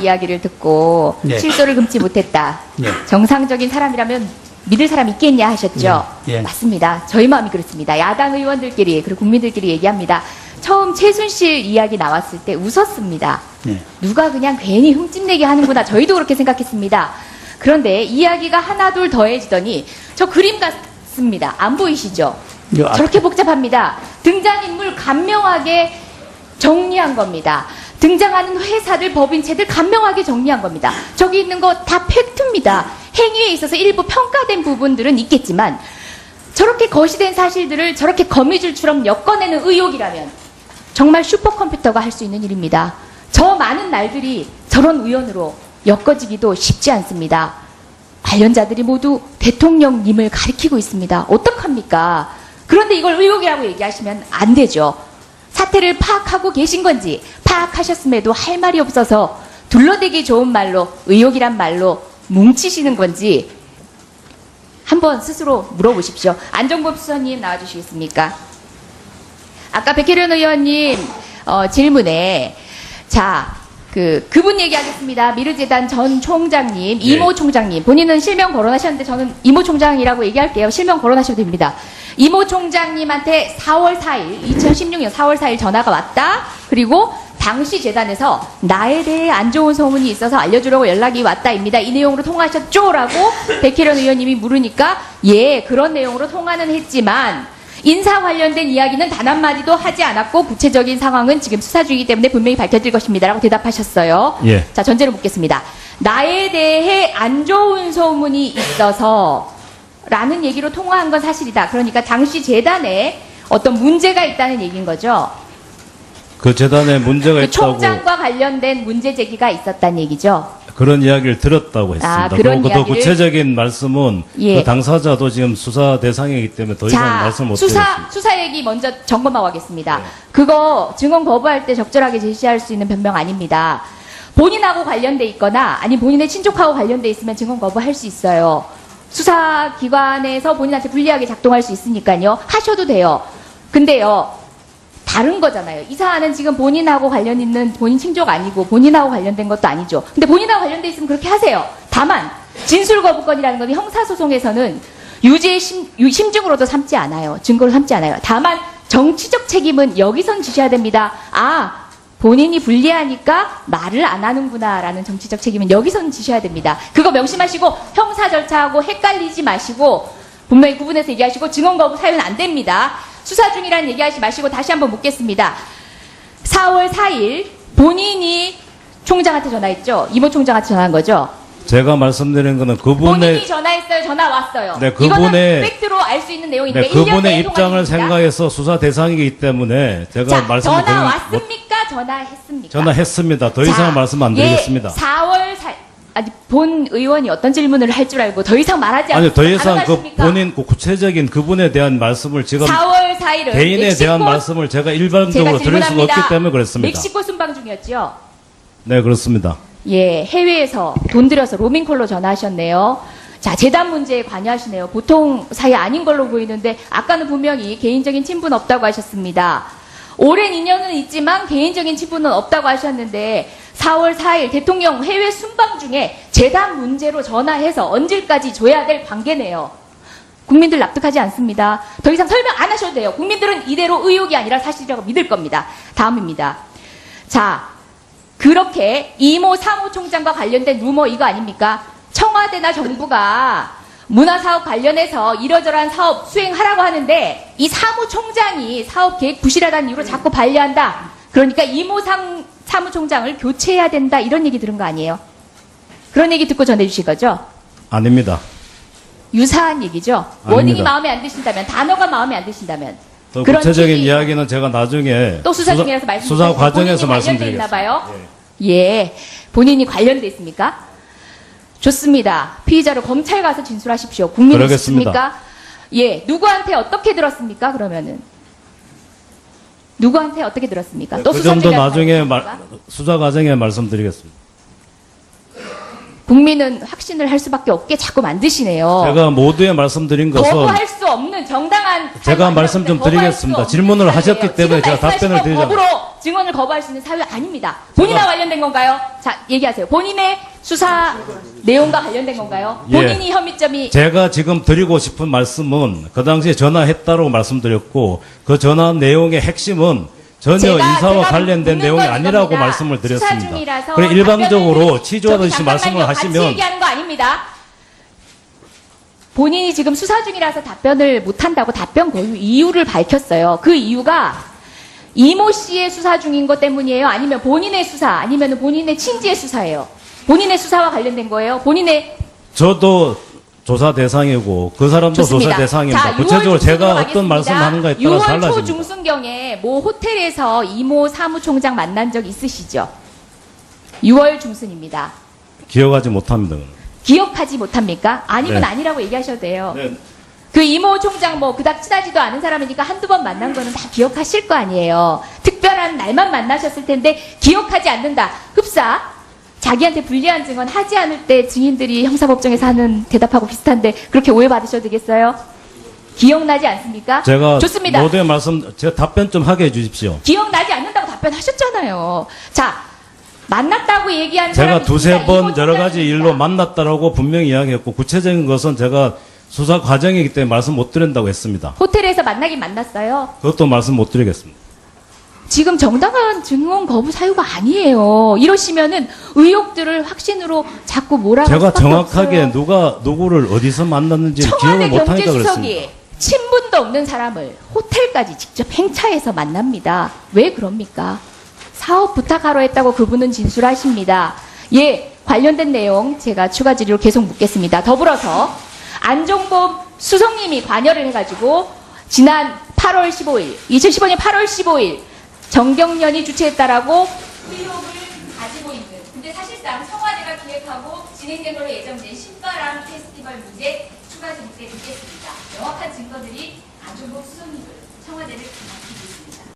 이야기를 듣고 네. 실소를 금치 못했다. 네. 정상적인 사람이라면 믿을 사람 있겠냐 하셨죠. 네. 맞습니다. 저희 마음이 그렇습니다. 야당 의원들끼리 그리고 국민들끼리 얘기합니다. 처음 최순실 이야기 나왔을 때 웃었습니다. 네. 누가 그냥 괜히 흠집내게 하는구나. 저희도 그렇게 생각했습니다. 그런데 이야기가 하나둘 더해지더니 저 그림 같습니다. 안 보이시죠? 저렇게 복잡합니다. 등장인물 간명하게 정리한 겁니다. 등장하는 회사들, 법인체들 간명하게 정리한 겁니다. 저기 있는 거 다 팩트입니다. 행위에 있어서 일부 평가된 부분들은 있겠지만 저렇게 거시된 사실들을 저렇게 거미줄처럼 엮어내는 의혹이라면 정말 슈퍼컴퓨터가 할 수 있는 일입니다. 저 많은 날들이 저런 의원으로 엮어지기도 쉽지 않습니다. 관련자들이 모두 대통령님을 가리키고 있습니다. 어떡합니까? 그런데 이걸 의혹이라고 얘기하시면 안 되죠. 사태를 파악하고 계신 건지 파악하셨음에도 할 말이 없어서 둘러대기 좋은 말로 의혹이란 말로 뭉치시는 건지 한번 스스로 물어보십시오. 안정범 수사님 나와주시겠습니까? 아까 백혜련 의원님 질문에 그분 얘기하겠습니다. 미르재단 전 총장님, 이모 총장님. 본인은 실명 거론하셨는데 저는 이모 총장이라고 얘기할게요. 실명 거론하셔도 됩니다. 이모 총장님한테 4월 4일, 2016년 4월 4일 전화가 왔다. 그리고 당시 재단에서 나에 대해 안 좋은 소문이 있어서 알려주려고 연락이 왔다입니다. 이 내용으로 통화하셨죠? 라고 백혜련 의원님이 물으니까 예, 그런 내용으로 통화는 했지만 인사 관련된 이야기는 단 한마디도 하지 않았고 구체적인 상황은 지금 수사 중이기 때문에 분명히 밝혀질 것입니다. 라고 대답하셨어요. 예. 자, 전제를 묻겠습니다. 나에 대해 안 좋은 소문이 있어서 라는 얘기로 통화한 건 사실이다. 그러니까 당시 재단에 어떤 문제가 있다는 얘기인 거죠. 그 재단에 문제가 그 있다고 총장과 관련된 문제 제기가 있었다는 얘기죠. 그런 이야기를 들었다고 했습니다. 그런 더 이야기를? 구체적인 말씀은 예. 그 당사자도 지금 수사 대상이기 때문에 더 이상 말씀 못 드리겠습니다. 수사 얘기 먼저 점검하고 하겠습니다. 네. 그거 증언 거부할 때 적절하게 제시할 수 있는 변명 아닙니다. 본인하고 관련돼 있거나 아니 본인의 친족하고 관련돼 있으면 증언 거부할 수 있어요. 수사기관에서 본인한테 불리하게 작동할 수 있으니까요. 하셔도 돼요. 근데요. 다른 거잖아요. 이 사안은 지금 본인하고 관련 있는 본인 친족 아니고 본인하고 관련된 것도 아니죠. 근데 본인하고 관련돼 있으면 그렇게 하세요. 다만 진술 거부권이라는 건 형사소송에서는 유죄의 심증으로도 삼지 않아요. 증거로 삼지 않아요. 다만 정치적 책임은 여기선 지셔야 됩니다. 본인이 불리하니까 말을 안 하는구나 라는 정치적 책임은 여기선 지셔야 됩니다. 그거 명심하시고 형사 절차하고 헷갈리지 마시고 분명히 구분해서 얘기하시고 증언 거부 사유는 안 됩니다. 수사 중이라는 얘기하지 마시고 다시 한번 묻겠습니다. 4월 4일 본인이 총장한테 전화했죠? 이모 총장한테 전화한 거죠? 제가 말씀드린 거는 본인이 전화했어요? 전화 왔어요? 네, 이거는 팩트로 알 수 있는 내용인데 네, 1년 그분의 내에 입장을 통화했습니다. 생각해서 수사 대상이기 때문에 제가 자, 말씀을 전화 왔습니까? 전화했습니까? 전화했습니다. 더 이상 말씀 안 드리겠습니다. 4월 4일 아니 본 의원이 어떤 질문을 할 줄 알고 더 이상 말하지 않습니까? 아니 더 이상 그 본인 구체적인 그분에 대한 말씀을 지금 4월 4일은 개인에 대한 말씀을 제가 일반적으로 드릴 수가 없기 때문에 그렇습니다. 멕시코 순방 중이었죠? 네, 그렇습니다. 예, 해외에서 돈 들여서 로밍콜로 전화하셨네요. 자, 재단 문제에 관여하시네요. 보통 사이 아닌 걸로 보이는데 아까는 분명히 개인적인 친분 없다고 하셨습니다. 오랜 인연은 있지만 개인적인 친분은 없다고 하셨는데 4월 4일 대통령 해외 순방 중에 재단 문제로 전화해서 언질까지 줘야 될 관계네요. 국민들 납득하지 않습니다. 더 이상 설명 안 하셔도 돼요. 국민들은 이대로 의혹이 아니라 사실이라고 믿을 겁니다. 다음입니다. 자, 그렇게 이모 사무총장과 관련된 루머 이거 아닙니까? 청와대나 정부가 문화사업 관련해서 이러저러한 사업 수행하라고 하는데 이 사무총장이 사업 계획 부실하다는 이유로 자꾸 반려한다. 그러니까 이모 사무총장을 교체해야 된다. 이런 얘기 들은 거 아니에요? 그런 얘기 듣고 전해주신 거죠? 아닙니다. 유사한 얘기죠? 아닙니다. 워딩이 마음에 안 드신다면, 단어가 마음에 안 드신다면. 더 그런 구체적인 취지. 이야기는 제가 나중에 또 수사 중이라서 수사 과정에서 말씀드리겠습니다. 말씀드리겠습니다. 봐요. 예, 본인이 관련돼 있습니까? 좋습니다. 피의자로 검찰 가서 진술하십시오. 국민이 그러겠습니다. 있습니까? 예, 누구한테 어떻게 들었습니까? 그러면은 누구한테 어떻게 들었습니까? 또 그 수사 점도 중이라서 나중에 말씀드립니까? 수사 과정에 말씀드리겠습니다. 국민은 확신을 할 수밖에 없게 자꾸 만드시네요. 제가 모두에 말씀드린 것은 거부할 수 없는 정당한 제가 말씀 좀 드리겠습니다. 질문을 하셨기 때문에 제가 답변을 드리자면 법으로 증언을 거부할 수 있는 사유 아닙니다. 본인과 관련된 건가요? 자, 얘기하세요. 본인의 수사 내용과 관련된 건가요? 예. 본인이 혐의점이 제가 지금 드리고 싶은 말씀은 그 당시에 전화했다고 말씀드렸고 그 전화 내용의 핵심은 전혀 인사와 관련된 내용이 아니라고 말씀을 드렸습니다. 그래 일방적으로 치조하듯이 말씀을 같이 하시면 얘기하는 거 아닙니다. 본인이 지금 수사 중이라서 답변을 못한다고 답변 거의 이유를 밝혔어요. 그 이유가 이모 씨의 수사 중인 것 때문이에요? 아니면 본인의 수사, 아니면 본인의 친지의 수사예요? 본인의 수사와 관련된 거예요? 본인의 저도 조사 대상이고 그 사람도 좋습니다. 조사 대상입니다. 자, 구체적으로 6월 제가 중순으로 어떤 말씀을 하는가에 따라 6월 달라집니다. 초중순경에 모 호텔에서 이모 사무총장 만난 적 있으시죠? 6월 중순입니다. 기억하지 못합니다. 그건. 기억하지 못합니까? 아니면 네. 아니라고 얘기하셔도 돼요. 네. 그 이모 총장 뭐 그닥 친하지도 않은 사람이니까 한두 번 만난 거는 다 기억하실 거 아니에요. 특별한 날만 만나셨을 텐데 기억하지 않는다. 흡사. 자기한테 불리한 증언 하지 않을 때 증인들이 형사법정에서 하는 대답하고 비슷한데 그렇게 오해받으셔도 되겠어요? 기억나지 않습니까? 제가 좋습니다. 모두의 말씀 제가 답변 좀 하게 해주십시오. 기억나지 않는다고 답변하셨잖아요. 자, 만났다고 얘기한 제가 사람이 두세 있습니다. 번 이모 여러 가지 총장입니다. 일로 만났다라고 분명히 이야기했고 구체적인 것은 제가 수사 과정이기 때문에 말씀 못 드린다고 했습니다. 호텔에서 만나긴 만났어요. 그것도 말씀 못 드리겠습니다. 지금 정당한 증언 거부 사유가 아니에요. 이러시면은 의혹들을 확신으로 자꾸 몰아갈 제가 수밖에 정확하게 없어요. 누가 누구를 어디서 만났는지 기억을 청와대 못하니까 그렇습니다. 경제수석이 친분도 없는 사람을 호텔까지 직접 행차해서 만납니다. 왜 그럽니까? 사업 부탁하러 했다고 그분은 진술하십니다. 예, 관련된 내용 제가 추가 질의로 계속 묻겠습니다. 더불어서 안종범 수석님이 관여를 해가지고 지난 8월 15일, 2015년 8월 15일 정경련이 주최했다라고 의혹을 가지고 있는, 근데 사실상 청와대가 기획하고 진행된 걸로 예정된 신바람 페스티벌 문제 추가 증세 듣겠습니다. 명확한 증거들이 안종범 수석님을 청와대를 맡기고 있습니다.